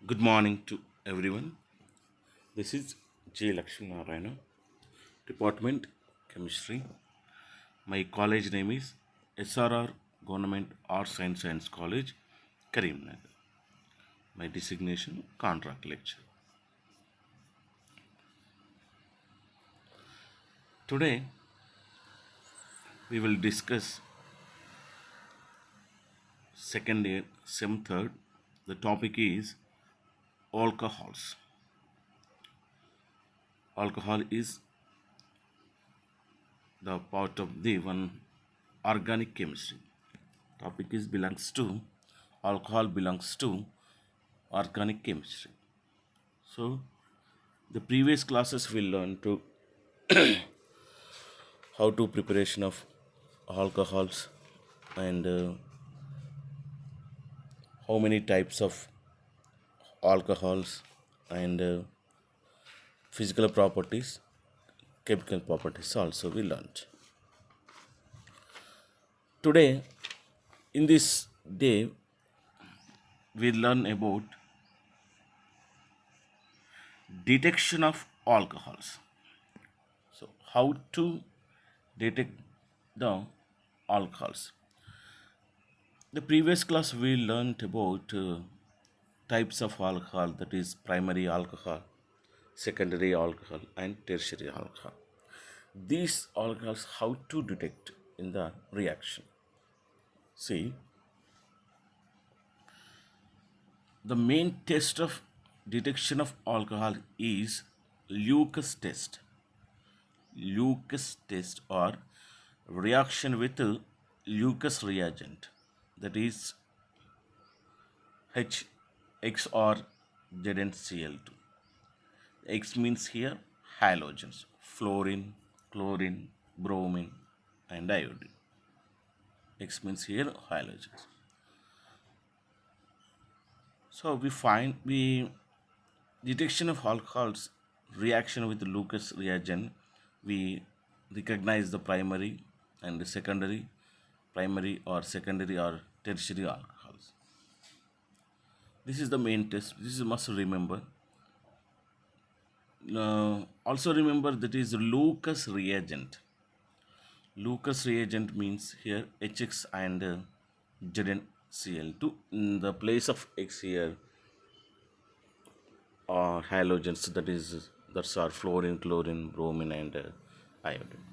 Good morning to everyone. This is J. Lakshmi Narayana, Department Chemistry. My college name is SRR Government Arts and Science College, Karimnagar. My designation contract lecturer. Today we will discuss second year, sem third. The topic is alcohols. Alcohol is the part of the one organic chemistry. Topic is belongs to alcohol belongs to organic chemistry. So the previous classes will learn to how to preparation of alcohols and how many types of alcohols and physical properties, chemical properties also we learned. Today, in this day, we learn about detection of alcohols. So, how to detect the alcohols. The previous class we learned about types of alcohol, that is primary alcohol, secondary alcohol and tertiary alcohol. These alcohols how to detect in the reaction. See, the main test of detection of alcohol is Lucas test. Lucas test or reaction with Lucas reagent, that is HX or ZnCl2. X means here halogens, fluorine, chlorine, bromine and iodine. X means here halogens. So we find we detection of alcohols reaction with Lucas reagent. We recognize the primary and the secondary, primary or secondary or tertiary alcohols. This is the main test. This is must remember. Also remember that is Lucas reagent. Lucas reagent means here HX and ZnCl2. In the place of X here are halogens, that's are fluorine, chlorine, bromine and iodine.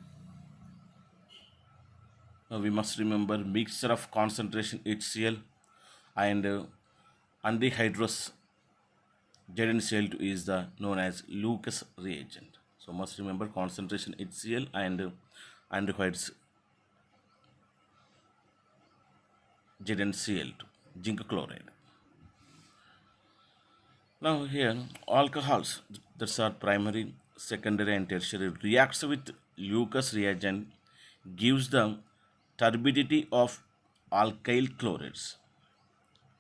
Now we must remember mixture of concentration HCl and anhydrous ZnCl2 is the known as Lucas reagent. So must remember concentration HCl and anhydrous ZnCl2, zinc chloride. Now here alcohols, that are primary, secondary and tertiary, reacts with Lucas reagent, gives the turbidity of alkyl chlorides.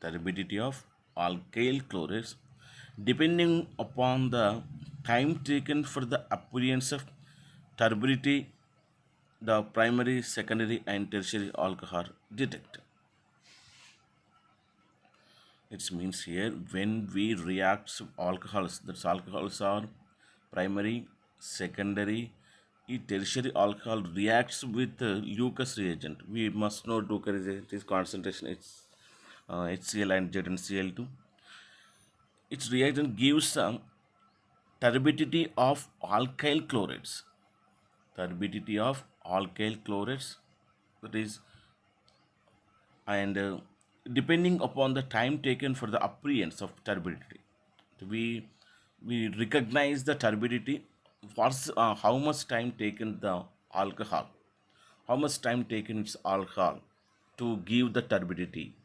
Turbidity of alkyl chlorides depending upon the time taken for the appearance of turbidity, the primary, secondary and tertiary alcohol detect. It means here when we react alcohols, that alcohols are primary, secondary, tertiary alcohol reacts with Lucas reagent. We must know Lucas reagent is concentration HCl and ZnCl2. Its reagent gives some turbidity of alkyl chlorides. Turbidity of alkyl chlorides, that is, and depending upon the time taken for the appearance of turbidity, we we recognize the turbidity. What's how much time taken the alcohol, how much time taken its alcohol to give the turbidity,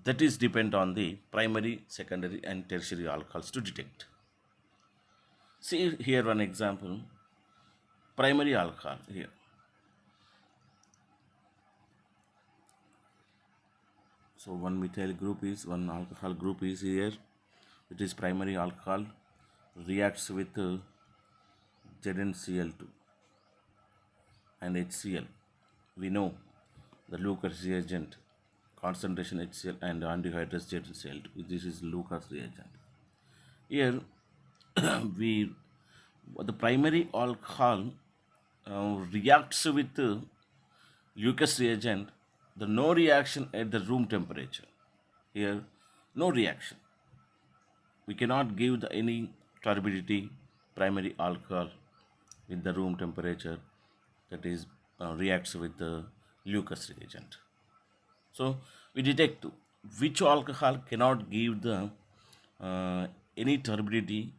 that is depend on the primary, secondary and tertiary alcohols to detect. See here one example, primary alcohol here. So one methyl group is, one alcohol group is here. It is primary alcohol, reacts with ZnCl2 and HCl. We know the Lucas reagent concentration HCl and anhydrous ZCl. This is Lucas reagent. Here we the primary alcohol reacts with the Lucas reagent. The no reaction at the room temperature. Here, no reaction. We cannot give any turbidity primary alcohol with the room temperature, that is reacts with the Lucas reagent. So we detect which alcohol cannot give the uh, any turbidity.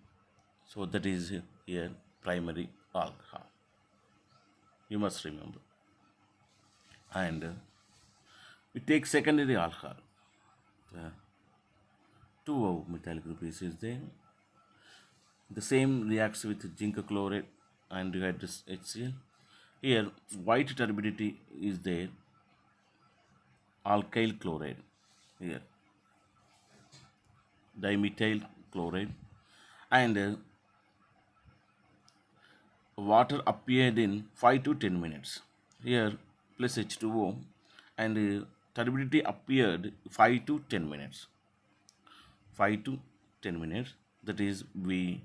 So that is here primary alcohol. You must remember. And we take secondary alcohol. The 2O-methyl group is there. The same reacts with zinc chloride and anhydrous HCl. Here, white turbidity is there, alkyl chloride. Here, dimethyl chloride, and water appeared in 5 to 10 minutes. Here, plus H2O, and turbidity appeared 5 to 10 minutes. 5 to 10 minutes, that is we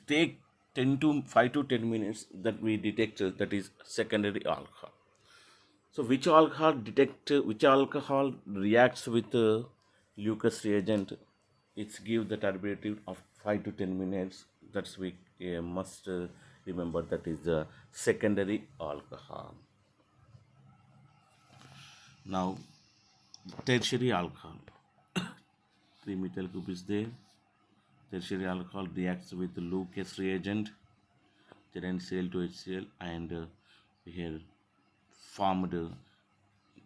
take 10 to 5 to 10 minutes that we detect, that is secondary alcohol. So which alcohol reacts with Lucas reagent, it's give the turbidity of 5 to 10 minutes. That's we must remember, that is the secondary alcohol. Now tertiary alcohol. 3-methyl group is there. Tertiary alcohol reacts with the Lucas reagent, ZnCl to HCl, and here formed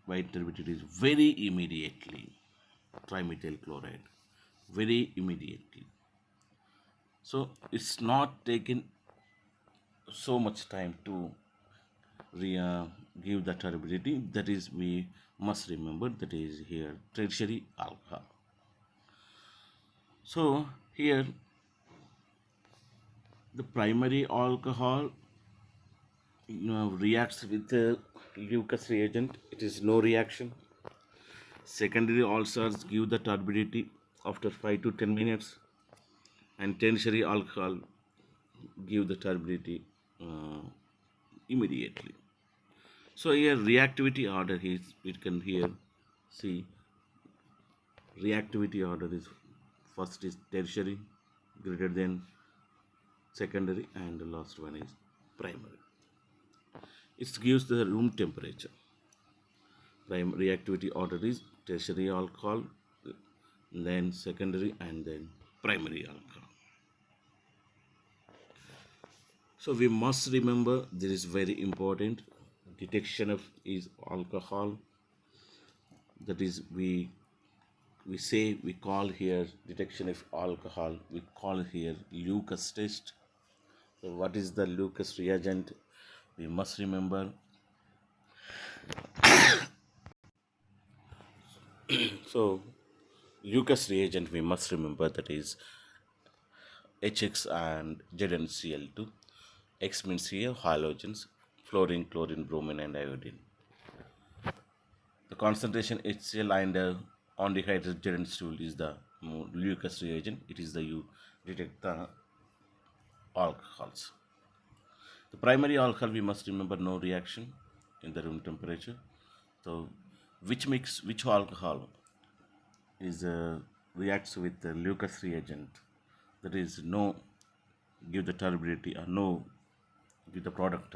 white turbidity is very immediately. Trimethyl chloride, very immediately. So it's not taken so much time to give the turbidity. That is we must remember, that is here tertiary alcohol. So here the primary alcohol reacts with the Lucas reagent, it is no reaction. Secondary ulcers give the turbidity after 5 to 10 minutes, and tertiary alcohol give the turbidity immediately. So here reactivity order is, it can here see reactivity order is first is tertiary, greater than secondary, and the last one is primary. It gives the room temperature. Reactivity order is tertiary alcohol, then secondary, and then primary alcohol. So we must remember, this is very important, detection of is alcohol. That is we call here detection of alcohol, we call here Lucas test. So what is the Lucas reagent? We must remember. So Lucas reagent we must remember, that is HX and ZnCl2. X means here halogens, fluorine, chlorine, bromine, and iodine. The concentration HCl and aldehyde ZnCl is the Lucas reagent. It is the you detect the alcohols. The primary alcohol we must remember, no reaction in the room temperature. So which alcohol is reacts with the Lucas reagent, that is no give the turbidity or no give the product,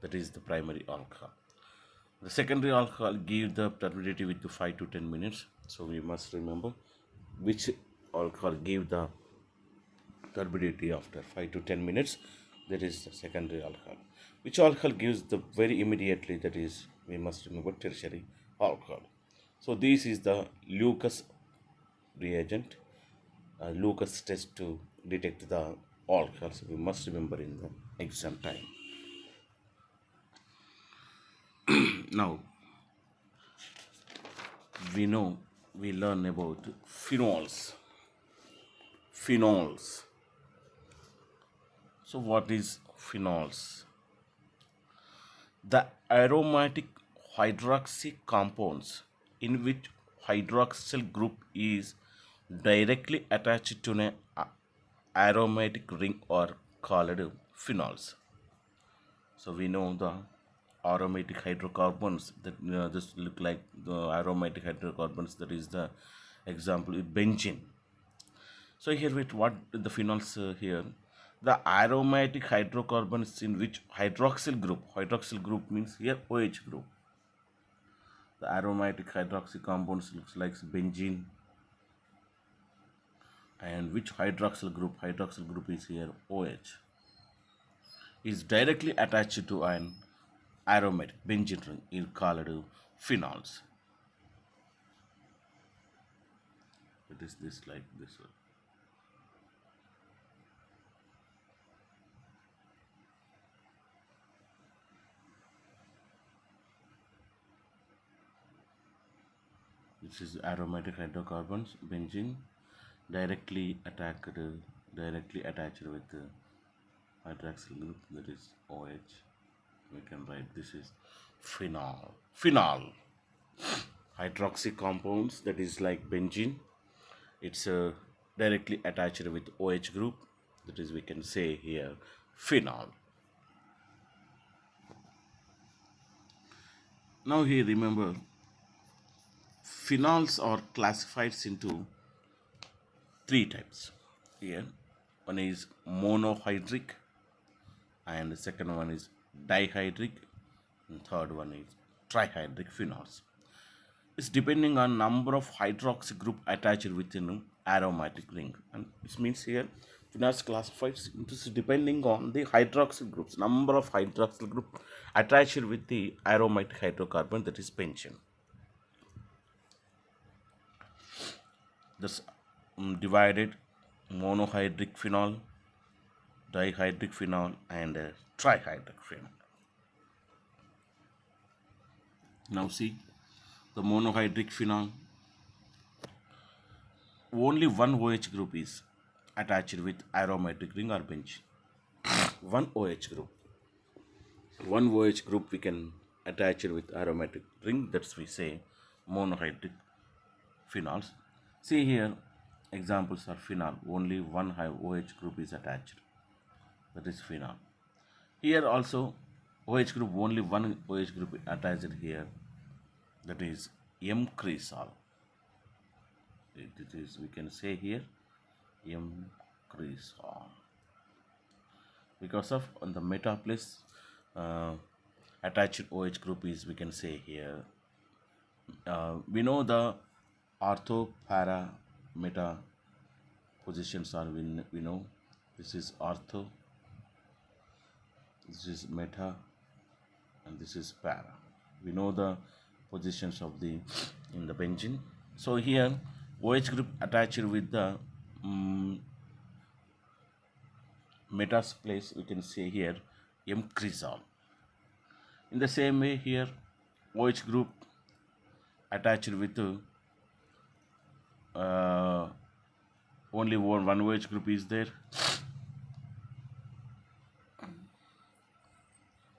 that is the primary alcohol. The secondary alcohol give the turbidity with the 5 to 10 minutes. So we must remember which alcohol give the turbidity after 5 to 10 minutes, that is the secondary alcohol. Which alcohol gives the very immediately, that is we must remember tertiary alcohol. So this is the Lucas reagent, Lucas test to detect the alcohols. We must remember in the exam time. Now we learn about phenols. So what is phenols? The aromatic hydroxy compounds in which hydroxyl group is directly attached to an aromatic ring are called phenols. So we know the aromatic hydrocarbons that this look like the aromatic hydrocarbons, that is the example is benzene. So here with what the phenols here, the aromatic hydrocarbons in which hydroxyl group means here OH group. The aromatic hydroxy compounds looks like benzene, and which hydroxyl group is here OH, is directly attached to an aromatic benzene ring is called phenols. It is this like this one. This is aromatic hydrocarbons, benzene, directly attacked, directly attached with the hydroxyl group, that is OH. We can write this is phenol. Phenol. Hydroxy compounds, that is like benzene. It's directly attached with OH group, that is we can say here phenol. Now here remember, phenols are classified into three types. Here one is monohydric, and the second one is dihydric, and third one is trihydric phenols. It's depending on number of hydroxy group attached within an aromatic ring, and it means here phenols classified into depending on the hydroxyl groups, number of hydroxyl group attached with the aromatic hydrocarbon, that is benzene. This divided monohydric phenol, dihydric phenol, and trihydric phenol. Now see the monohydric phenol, only one OH group is attached with aromatic ring or benzene. One OH group. One OH group we can attach it with aromatic ring, that's we say monohydric phenols. See here examples are phenol, only one OH group is attached, that is phenol. Here also OH group, only one OH group attached here, that is M-cresol. It is we can say here M-cresol, because of on the meta plus attached OH group is we can say here. We know the ortho, para, meta positions are we know this is ortho, this is meta, and this is para. We know the positions of the in the benzene. So here OH group attached with the meta's place, we can say here M-cresol. In the same way here OH group attached with only one OH group is there,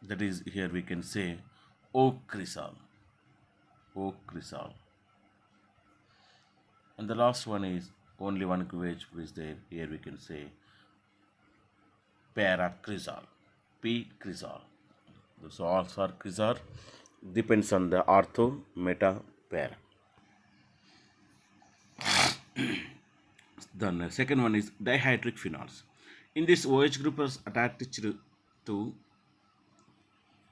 that is here we can say O-cresol. O-cresol. And the last one is only one OH group is there, here we can say para-cresol, P-cresol. So all are cresol, depends on the ortho, meta, para. Then the second one is dihydric phenols. In this OH group is attached to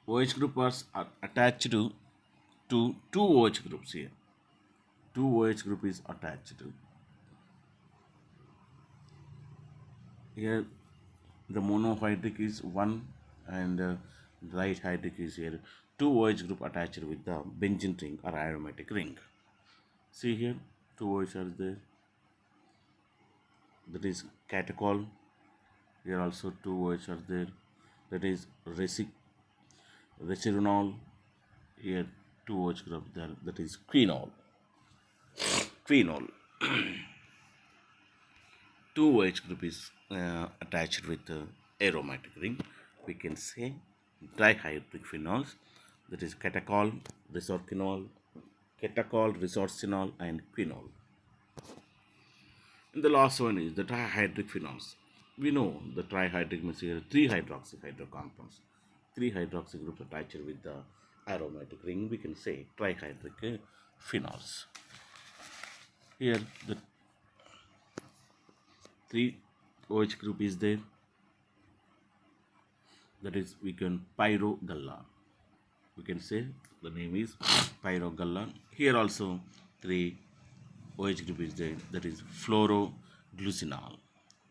OH group are attached to two OH groups here. Two OH group is attached to. Here the monohydric is one, and dihydric is here. Two OH group attached with the benzene ring or aromatic ring. See here, two OH are there. That is catechol. Here also two OH are there. That is resirinol. Here two OH group there. That is quinol. Quinol. Two OH group is attached with the aromatic ring. We can say dihydric phenols. That is catechol, resorcinol, catechol, resorcinol, and quinol. And the last one is the trihydric phenols. We know the trihydric means here three hydroxy hydrocompounds. Three hydroxy groups attached with the aromatic ring. We can say trihydric phenols. Here the three OH group is there. That is we can pyrogalla. We can say the name is pyrogalla. Here also three OH group is there. That is fluoroglucinol.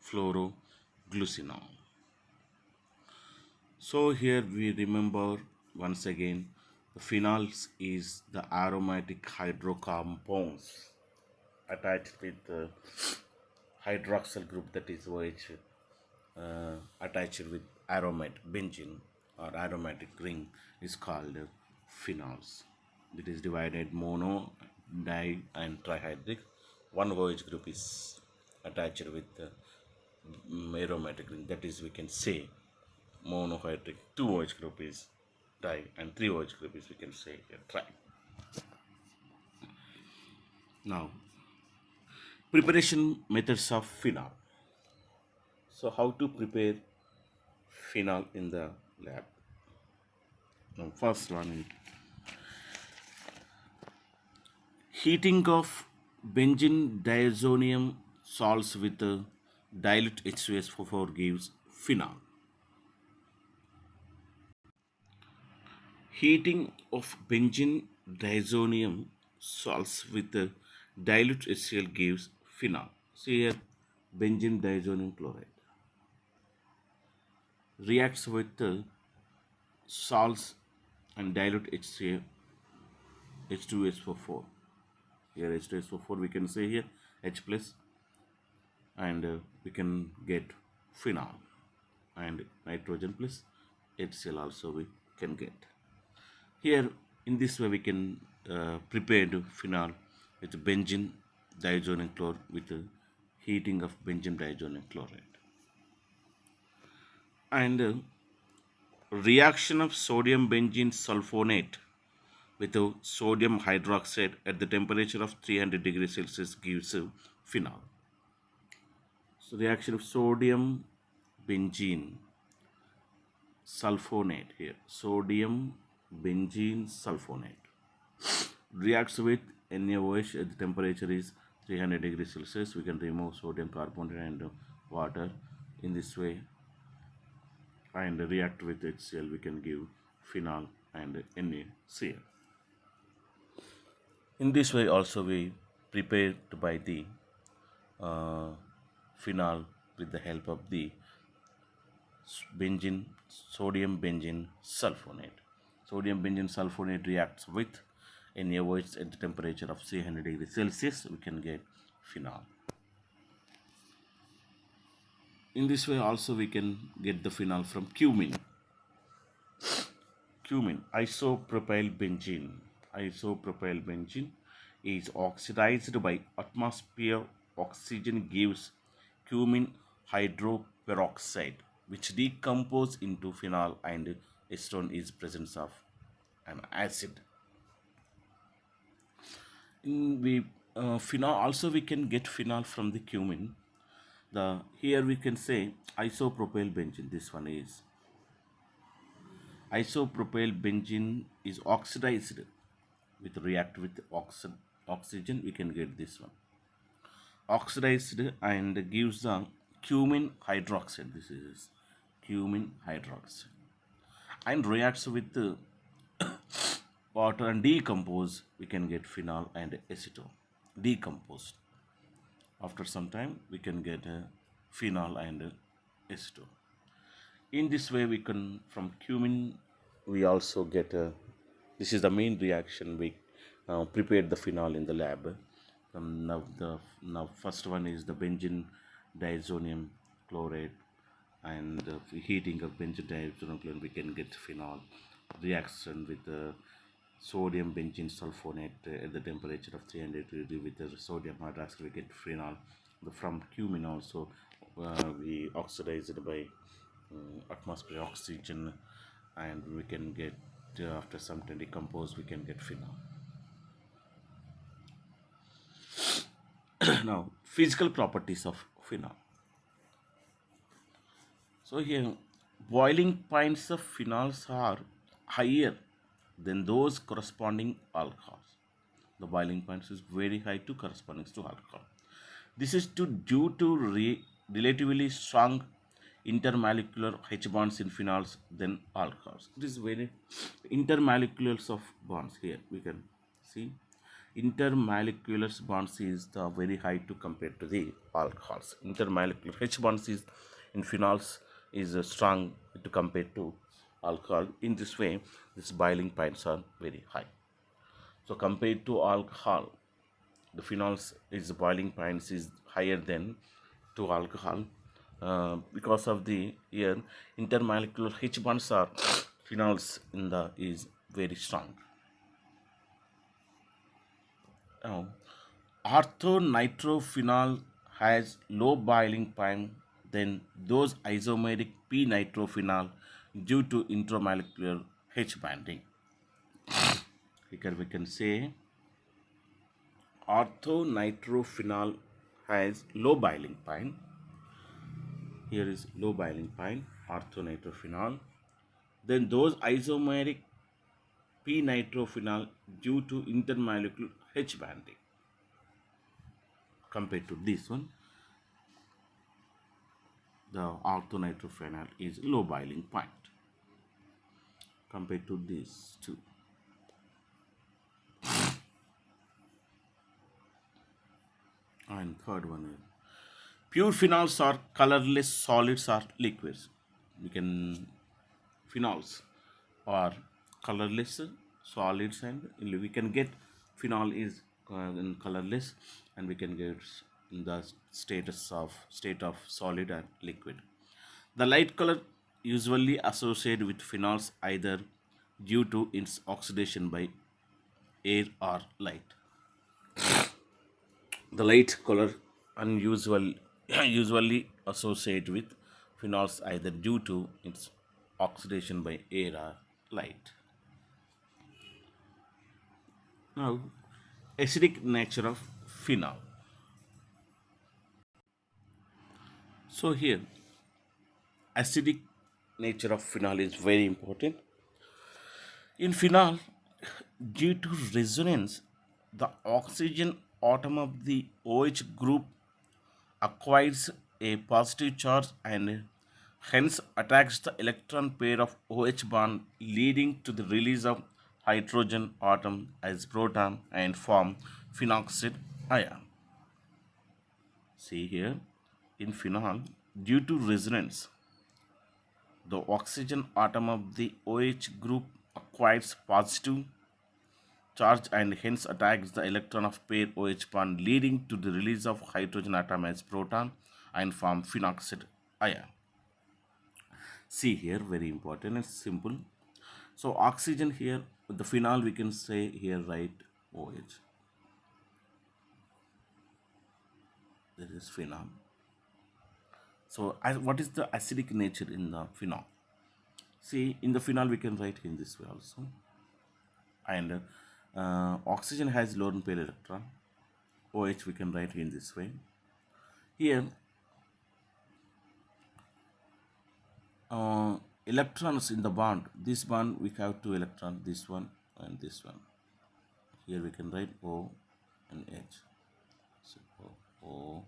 Fluoroglucinol. So here we remember once again the phenols is the aromatic hydrocompounds attached with the hydroxyl group, that is OH, attached with aromatic benzene or aromatic ring is called phenols. It is divided mono, di and trihydric. One OH group is attached with aromatic ring, that is we can say monohydric. Two OH group is di and three OH group is we can say tri. Now preparation methods of phenol. So how to prepare phenol in the lab? Now first one is heating of benzene diazonium salts with dilute H2SO4 gives phenol. Heating of benzene diazonium salts with dilute HCl gives phenol. See here, benzene diazonium chloride reacts with salts and dilute HCl, H2SO4. Here H2SO4 we can say here H plus, and we can get phenol, and nitrogen plus HCl also we can get. Here in this way we can prepare the phenol with benzene diazonium chloride with the heating of benzene diazonium chloride. And reaction of sodium benzene sulfonate with sodium hydroxide at the temperature of 300 degrees Celsius gives phenol. So reaction of sodium benzene sulfonate here, sodium benzene sulfonate reacts with NaOH at the temperature is 300 degrees Celsius. We can remove sodium carbonate and water in this way and react with HCl. We can give phenol and NaCl. In this way also we prepare to buy the phenol with the help of the benzene, sodium benzene sulfonate. Sodium benzene sulfonate reacts with NaOH at the temperature of 300 degrees Celsius. We can get phenol. In this way also we can get the phenol from cumin. Cumin, isopropyl benzene. Isopropyl benzene is oxidized by atmosphere. Oxygen gives cumin hydroperoxide, which decomposes into phenol, and acetone is presence of an acid. Phenol also we can get phenol from the cumin. Here we can say isopropyl benzene. This one is isopropyl benzene is oxidized with react with oxygen. We can get this one oxidized and gives the cumin hydroxide. This is cumin hydroxide and reacts with the water and decompose. We can get phenol and acetone decomposed. After some time we can get phenol and acetone. In this way we can, from cumin we also get this is the main reaction. We prepared the phenol in the lab. Now first one is the benzene diazonium chloride, and the heating of benzene diazonium chloride we can get phenol. Reaction with the sodium benzene sulfonate at the temperature of 300 degrees with the sodium hydroxide we get phenol. From cumin also we oxidize it by atmosphere oxygen, and we can get after some time decompose we can get phenol. Now, physical properties of phenol. So here, boiling points of phenols are higher than those corresponding alcohols. The boiling points is very high to corresponding to alcohol. This is due to relatively strong intermolecular H bonds in phenols than alcohols. It is very intermoleculars of bonds here. We can see intermolecular bonds is the very high to compare to the alcohols. Intermolecular H bonds is in phenols is strong to compare to alcohol. In this way, these boiling points are very high. So compared to alcohol, the phenols is boiling points is higher than to alcohol because of the here intermolecular H bonds are phenols in the is very strong. Now, orthonitrophenol has low boiling point than those isomeric p-nitrophenol due to intramolecular H binding. Here we can say orthonitrophenol has low boiling point. Here is low boiling point, orthonitrophenol. Then those isomeric p-nitrophenol due to intermolecular H binding. Compared to this one, the orthonitrophenol is low boiling point compared to these two. And third one is pure phenols are colorless solids or liquids. We can phenols are colorless solids, and we can get phenol is in colorless, and we can get in the state of solid and liquid. The light color usually associated with phenols either due to its oxidation by air or light. The light color unusual usually associated with phenols either due to its oxidation by air or light. Now, acidic nature of phenol. So here, acidic nature of phenol is very important. In phenol, due to resonance, the oxygen atom of the OH group acquires a positive charge and hence attacks the electron pair of OH bond, leading to the release of hydrogen atom as proton and form phenoxide ion. See here, in phenol, due to resonance, the oxygen atom of the OH group acquires positive charge and hence attacks the electron of pair OH bond, leading to the release of hydrogen atom as proton and form phenoxide ion. See here, very important and simple. So oxygen here with the phenol, we can say here write OH. There is phenol. So what is the acidic nature in the phenol? See, in the phenol we can write in this way also. And oxygen has lone pair electron. OH we can write in this way. Here electrons in the bond. This bond we have two electrons, this one and this one. Here we can write O and H. So O.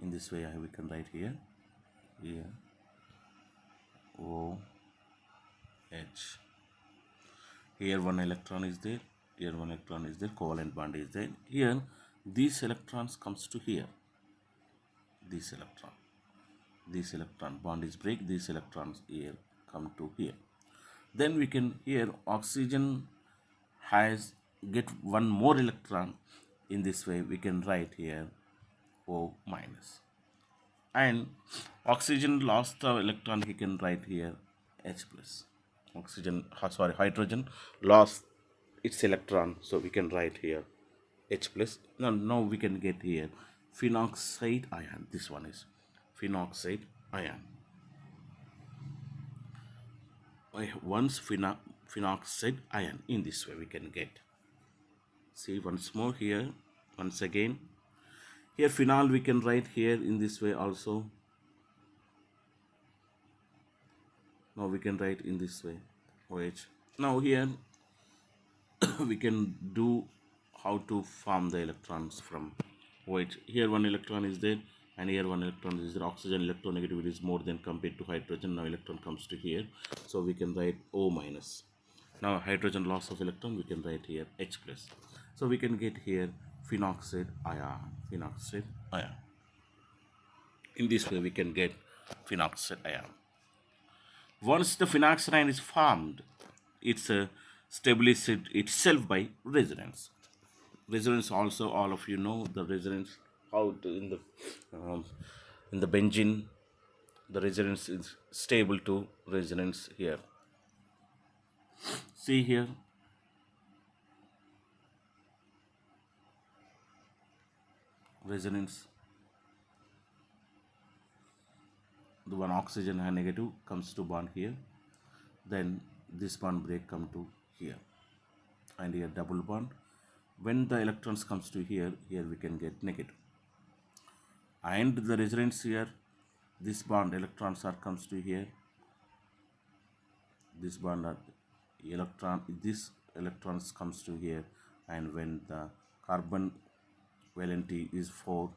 In this way we can write here O H. Here one electron is there, here one electron is there, covalent bond is there. Here these electrons comes to here. This electron bond is break, these electrons here come to here. Then we can here oxygen has get one more electron. In this way we can write here O minus, and oxygen lost the electron, he can write here H plus. Hydrogen lost its electron, so we can write here H plus. Now we can get here phenoxide ion. This one is phenoxide ion. Once phenoxide ion, in this way we can get. See once more here, once again. Here phenol we can write here in this way also. Now we can write in this way, OH. Now here we can do how to form the electrons from OH. Here one electron is there and here one electron is there. Oxygen electronegativity is more than compared to hydrogen. Now electron comes to here, so we can write O minus. Now hydrogen loss of electron, we can write here H plus. So we can get here phenoxide ion. In this way we can get phenoxide ion. Once the phenoxide ion is formed, it's stabilized itself by resonance. Resonance also, all of you know the resonance, how to, in the benzene, the resonance is stable to resonance here. See here, resonance, the one oxygen and negative comes to bond here, then this bond break come to here, and here double bond. When the electrons comes to here we can get negative, and the resonance here, this bond electrons are comes to here, this bond are this electrons comes to here, and when the carbon valency is 4,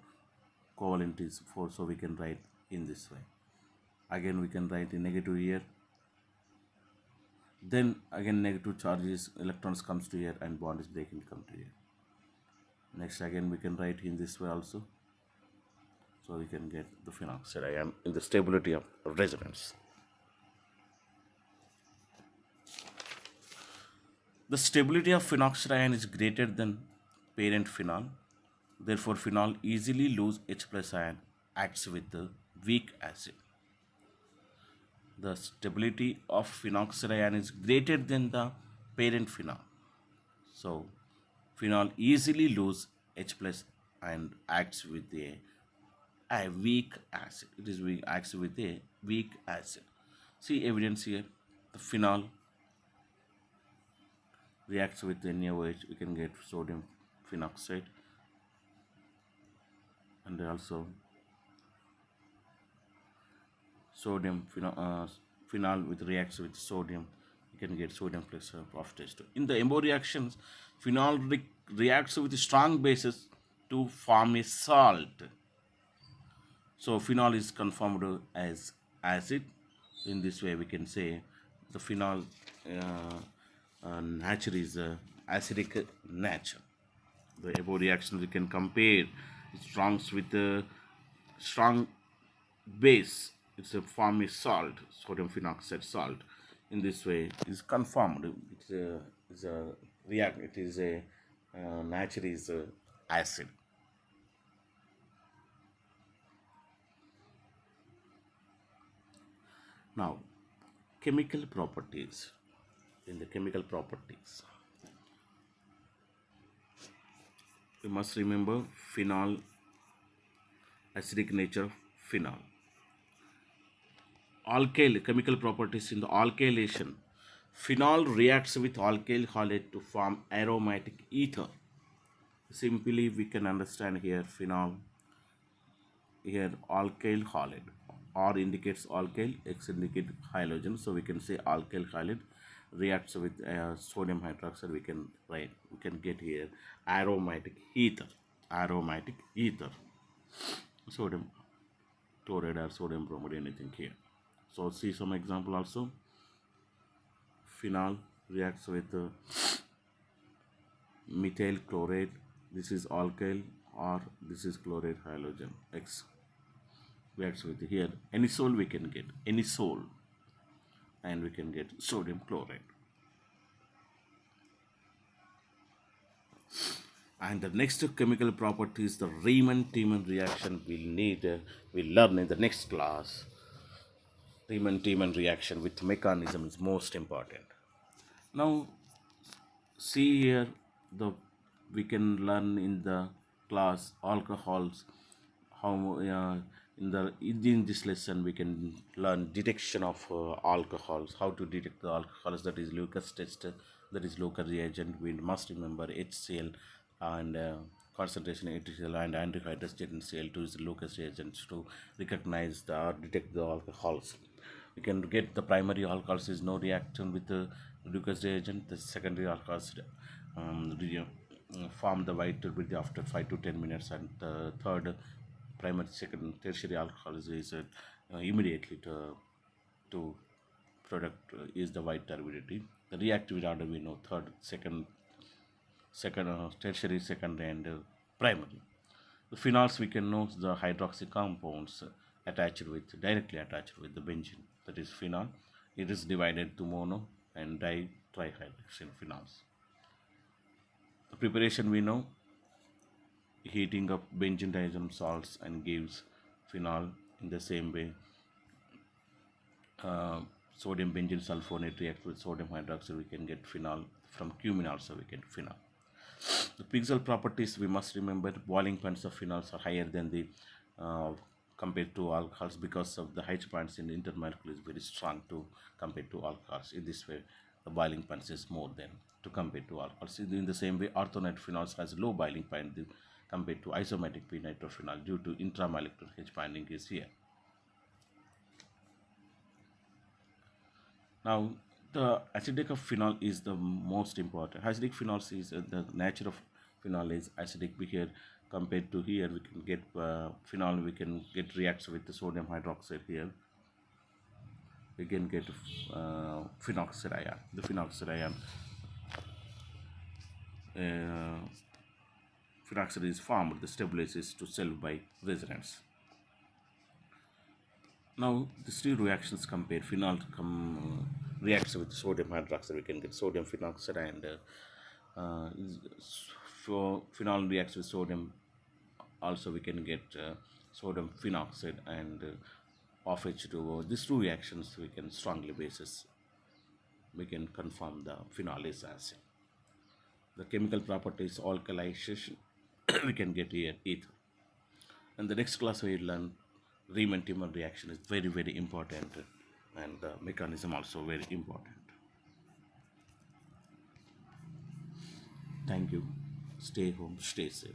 covalent is 4, so we can write in this way. Again we can write in negative here, then again negative charges, electrons comes to here and bond is breaking, come to here. Next again we can write in this way also, so we can get the phenoxide ion in the stability of resonance. The stability of phenoxide ion is greater than parent phenol. Therefore, phenol easily lose H plus ion, acts with the weak acid. The stability of phenoxide ion is greater than the parent phenol. So, phenol easily lose H plus and acts with a weak acid. It is weak, acts with a weak acid. See evidence here. The phenol reacts with NaOH, we can get sodium phenoxide, and also phenol with reacts with sodium, you can get sodium plus phosphates. In the MO reactions, phenol reacts with strong bases to form a salt. So phenol is conformed as acid. In this way we can say the phenol nature is acidic nature. The above reactions we can compare strongs with a strong base. It's a form is salt, sodium phenoxide salt. In this way is conformed. It's a react. It is a nature is acid. Now, chemical properties. In the chemical properties, we must remember phenol, acidic nature of phenol. Alkyl chemical properties in the alkylation. Phenol reacts with alkyl halide to form aromatic ether. Simply we can understand here phenol, here alkyl halide. R indicates alkyl, X indicates halogen, so we can say alkyl halide reacts with sodium hydroxide. We can write, we can get here aromatic ether, sodium chloride or sodium bromide, anything here. So see some example also. Phenol reacts with methyl chloride, this is alkyl, or this is chloride halogen. X reacts with here any sol, we can get any sol, and we can get sodium chloride. And the next chemical property is the Riemann-Tiemann reaction. We'll learn in the next class. Riemann-Tiemann reaction with mechanism is most important. Now see here, we can learn in the class alcohols, how in this lesson we can learn detection of alcohols, how to detect the alcohols, that is Lucas test, that is local reagent. We must remember HCl and concentration HCl and anhydrous NaCl2 is the locus reagents to recognize or detect the alcohols. We can get the primary alcohols is no reaction with the Lucas reagent. The secondary alcohols form the white turbidity after 5 to 10 minutes, and the third primary, second, tertiary alcohols is immediately to product is the white turbidity. The reactivity order we know third, second, tertiary, secondary, and primary. The phenols we can know the hydroxy compounds directly attached with the benzene. That is phenol. It is divided to mono and trihydroxyl phenols. The preparation we know heating up benzene diazone salts and gives phenol in the same way. Sodium benzene sulfonate reacts with sodium hydroxide, we can get phenol. From cumin also we get phenol. The pixel properties we must remember boiling points of phenols are higher than the compared to alcohols because of the H points in the intermolecule is very strong to compare to alcohols. In this way, the boiling points is more than to compare to alcohols. In the same way, orthonaphenols has low boiling point compared to isomatic p-nitrophenol due to intramolecular H binding is here. Now, the acidic of phenol is the most important. Acidic phenols is the nature of phenol is acidic. Here compared to here, we can get phenol. We can get reacts with the sodium hydroxide here. We can get phenoxide ion. The phenoxide ion. Phenoxide is formed. The stabilizes to cell by resonance. Now, these two reactions compare. Phenol reacts with sodium hydroxide. We can get sodium phenoxide, and for phenol reacts with sodium. Also, we can get sodium phenoxide and of H2O. These two reactions we can strongly basis. We can confirm the phenol is acid. The chemical properties alkalization we can get here ether. And the next class we will learn Riemann-Tiemann reaction is very, very important, and the mechanism also very important. Thank you. Stay home, stay safe.